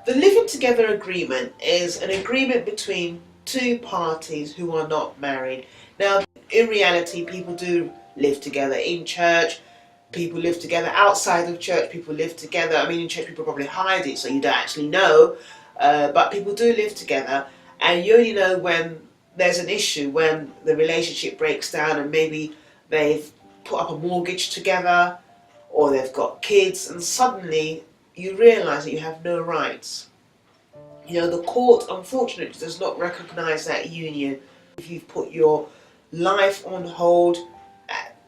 The living together agreement is an agreement between two parties who are not married. Now, in reality, people do live together in church. People live together outside of church. People live together. I mean, in church, people probably hide it, so you don't actually know. But people do live together, and you only know when there's an issue, when the relationship breaks down, and maybe they've put up a mortgage together, or they've got kids, and suddenly you realise that you have no rights. You know, the court unfortunately does not recognise that union. If you've put your life on hold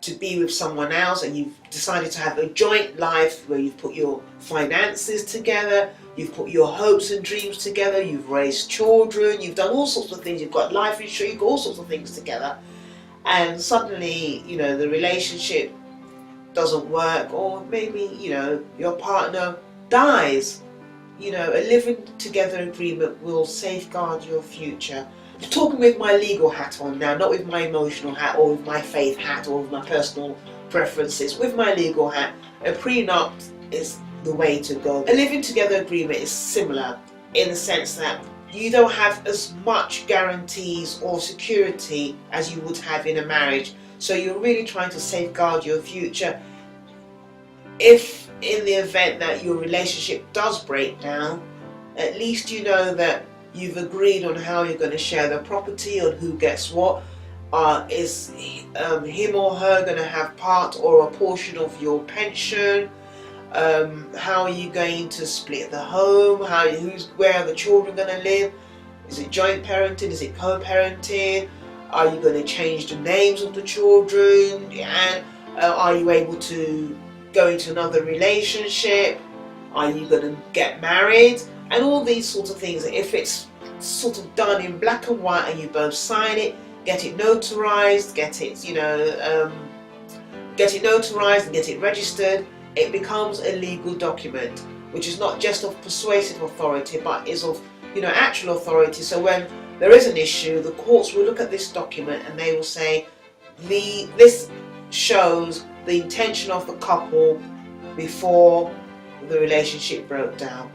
to be with someone else, and you've decided to have a joint life where you've put your finances together, you've put your hopes and dreams together, you've raised children, you've done all sorts of things, you've got life insurance, you've got all sorts of things together, and suddenly, you know, the relationship doesn't work, or maybe, you know, your partner dies. You know, a living together agreement will safeguard your future. I'm talking with my legal hat on now, not with my emotional hat or with my faith hat or with my personal preferences. With my legal hat, a prenup is the way to go. A living together agreement is similar in the sense that you don't have as much guarantees or security as you would have in a marriage. So you're really trying to safeguard your future. If in the event that your relationship does break down, at least you know that you've agreed on how you're going to share the property, on who gets what. Is him or her going to have part or a portion of your pension? How are you going to split the home? Where are the children going to live? Is it joint parenting? Is it co-parenting? Are you going to change the names of the children? And are you able to go into another relationship? Are you going to get married? And all these sorts of things. If it's sort of done in black and white and you both sign it, get it notarized, get it notarized and get it registered, it becomes a legal document, which is not just of persuasive authority, but is of, you know, actual authority. So when there is an issue, the courts will look at this document and they will say, this shows the intention of the couple before the relationship broke down.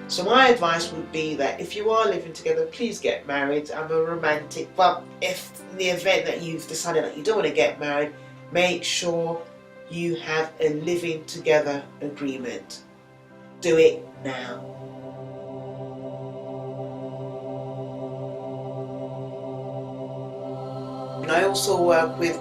So my advice would be that if you are living together, please get married. I'm a romantic, but if in the event that you've decided that you don't want to get married, make sure you have a living together agreement. Do it now. And I also work with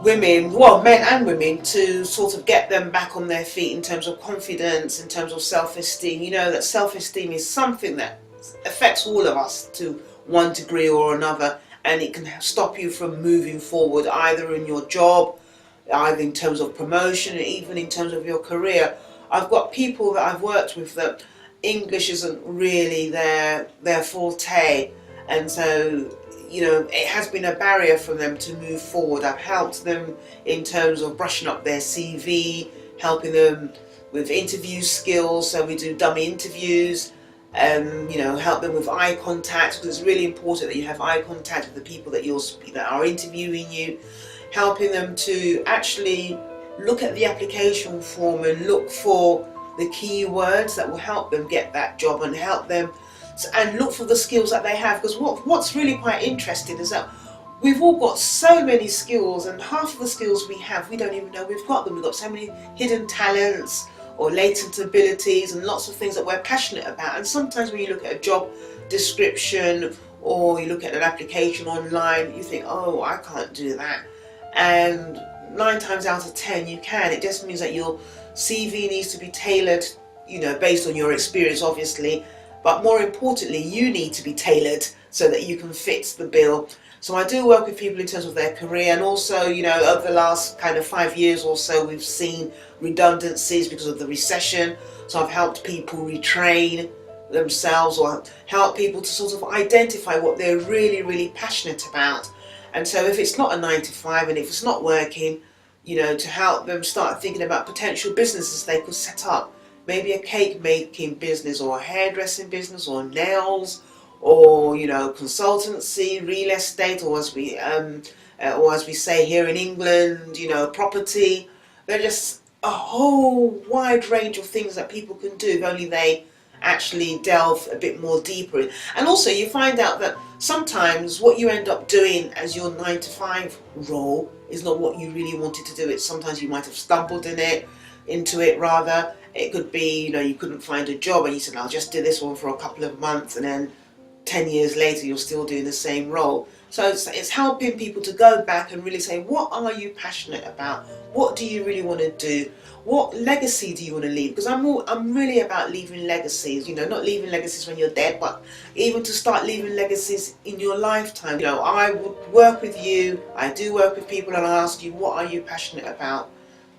women, well, men and women, to sort of get them back on their feet in terms of confidence, in terms of self-esteem. You know that self-esteem is something that affects all of us to one degree or another, and it can stop you from moving forward, either in your job, either in terms of promotion, even in terms of your career. I've got people that I've worked with that English isn't really their forte, and so, you know, it has been a barrier for them to move forward. I've helped them in terms of brushing up their CV, helping them with interview skills, so we do dummy interviews, you know, help them with eye contact, because it's really important that you have eye contact with the people that are interviewing you, helping them to actually look at the application form and look for the key words that will help them get that job and help them, and look for the skills that they have. Because what's really quite interesting is that we've all got so many skills, and half of the skills we have, we don't even know we've got them. We've got so many hidden talents or latent abilities and lots of things that we're passionate about. And sometimes when you look at a job description or you look at an application online, you think, oh, I can't do that. And 9 times out of 10 you can. It just means that your CV needs to be tailored, you know, based on your experience, obviously, but more importantly, you need to be tailored so that you can fit the bill. So I do work with people in terms of their career, and also, you know, over the last kind of 5 years or so, we've seen redundancies because of the recession. So I've helped people retrain themselves, or help people to sort of identify what they're really, really passionate about. And so if it's not a 9 to 5 and if it's not working, you know, to help them start thinking about potential businesses they could set up. Maybe a cake making business, or a hairdressing business, or nails, or, you know, consultancy, real estate, or as we say here in England, you know, property. They're just a whole wide range of things that people can do if only they actually delve a bit more deeper in. And also you find out that sometimes what you end up doing as your 9 to 5 role is not what you really wanted to do. It's sometimes you might have stumbled into it rather. It could be, you couldn't find a job and you said, I'll just do this one for a couple of months, and then 10 years later you're still doing the same role. So it's helping people to go back and really say, what are you passionate about? What do you really want to do? What legacy do you want to leave? Because I'm really about leaving legacies, not leaving legacies when you're dead, but even to start leaving legacies in your lifetime. I would work with you, I do work with people, and I ask you, what are you passionate about?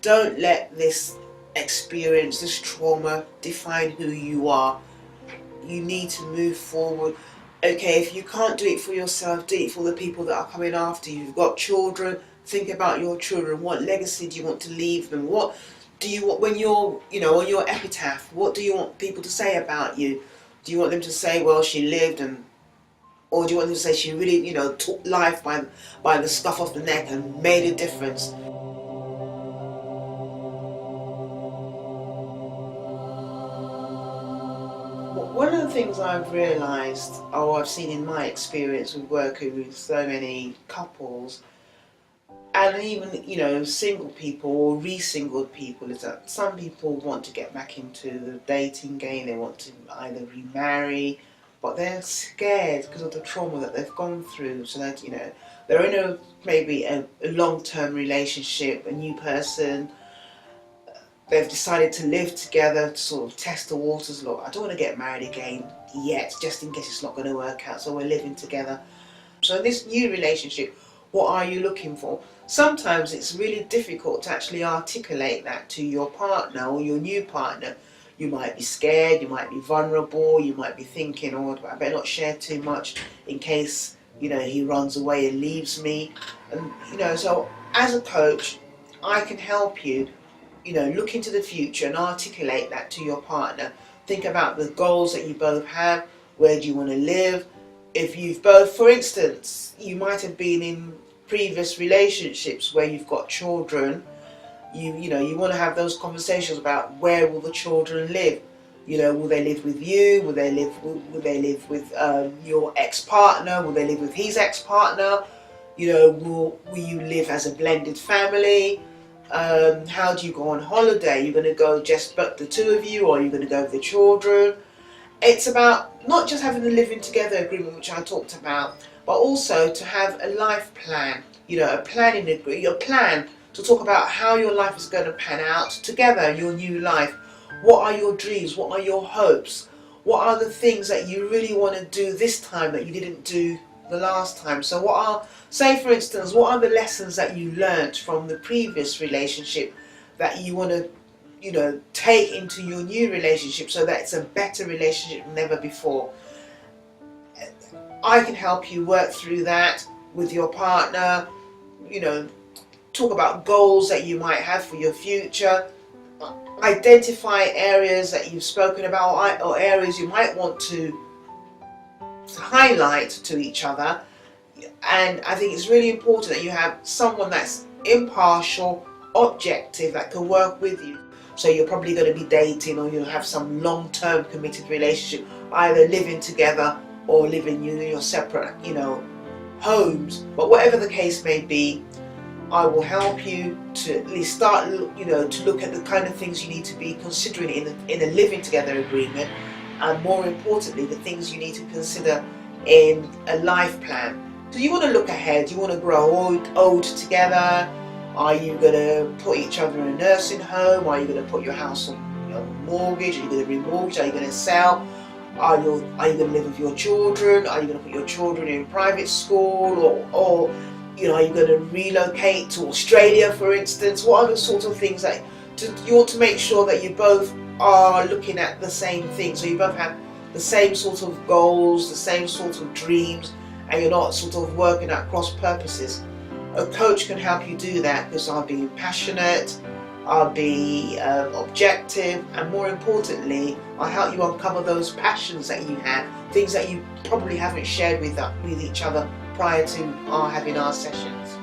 Don't let this experience, this trauma, define who you are. You need to move forward. Okay, if you can't do it for yourself, do it for the people that are coming after you. You've got children, think about your children. What legacy do you want to leave them? What do you want when you're, on your epitaph? What do you want people to say about you? Do you want them to say, well, she lived, or do you want them to say she really, took life by the scuff of the neck and made a difference? One of the things I've realised, or I've seen in my experience with working with so many couples, and even, single people or re-singled people, is that some people want to get back into the dating game. They want to either remarry, but they're scared because of the trauma that they've gone through. So that, they're in maybe a long-term relationship, a new person. They've decided to live together to sort of test the waters. Look, I don't want to get married again yet, just in case it's not going to work out, so we're living together. So in this new relationship, what are you looking for? Sometimes it's really difficult to actually articulate that to your partner or your new partner. You might be scared, you might be vulnerable, you might be thinking, oh, I better not share too much in case, he runs away and leaves me. And, so as a coach, I can help you look into the future and articulate that to your partner. Think about the goals that you both have. Where do you want to live? If you've both, for instance, you might have been in previous relationships where you've got children. You want to have those conversations about where will the children live. Will they live with you? Will they live with your ex-partner? Will they live with his ex-partner? Will you live as a blended family? How do you go on holiday? You're going to go just but the two of you, or are you going to go with the children? It's about not just having the living together agreement, which I talked about, but also to have a life plan, a planning agreement, your plan to talk about how your life is going to pan out together, your new life. What are your dreams? What are your hopes? What are the things that you really want to do this time that you didn't do the last time? So say for instance, what are the lessons that you learnt from the previous relationship that you want to, take into your new relationship so that it's a better relationship than ever before? I can help you work through that with your partner, talk about goals that you might have for your future, identify areas that you've spoken about or areas you might want to highlight to each other. And I think it's really important that you have someone that's impartial, objective, that can work with you. So you're probably going to be dating, or you'll have some long-term committed relationship, either living together or living in your separate, homes. But whatever the case may be, I will help you to at least start, to look at the kind of things you need to be considering in a living together agreement, and more importantly, the things you need to consider in a life plan. So you want to look ahead. You want to grow old together. Are you going to put each other in a nursing home? Are you going to put your house on mortgage? Are you going to remortgage? Are you going to sell? Are you going to live with your children? Are you going to put your children in private school? Or are you going to relocate to Australia, for instance? What are the sort of things that you want to make sure that you both are looking at the same thing? So you both have the same sort of goals, the same sort of dreams, and you're not sort of working at cross purposes. A coach can help you do that, because I'll be passionate, I'll be objective, and more importantly, I'll help you uncover those passions that you have, things that you probably haven't shared with each other prior to having our sessions.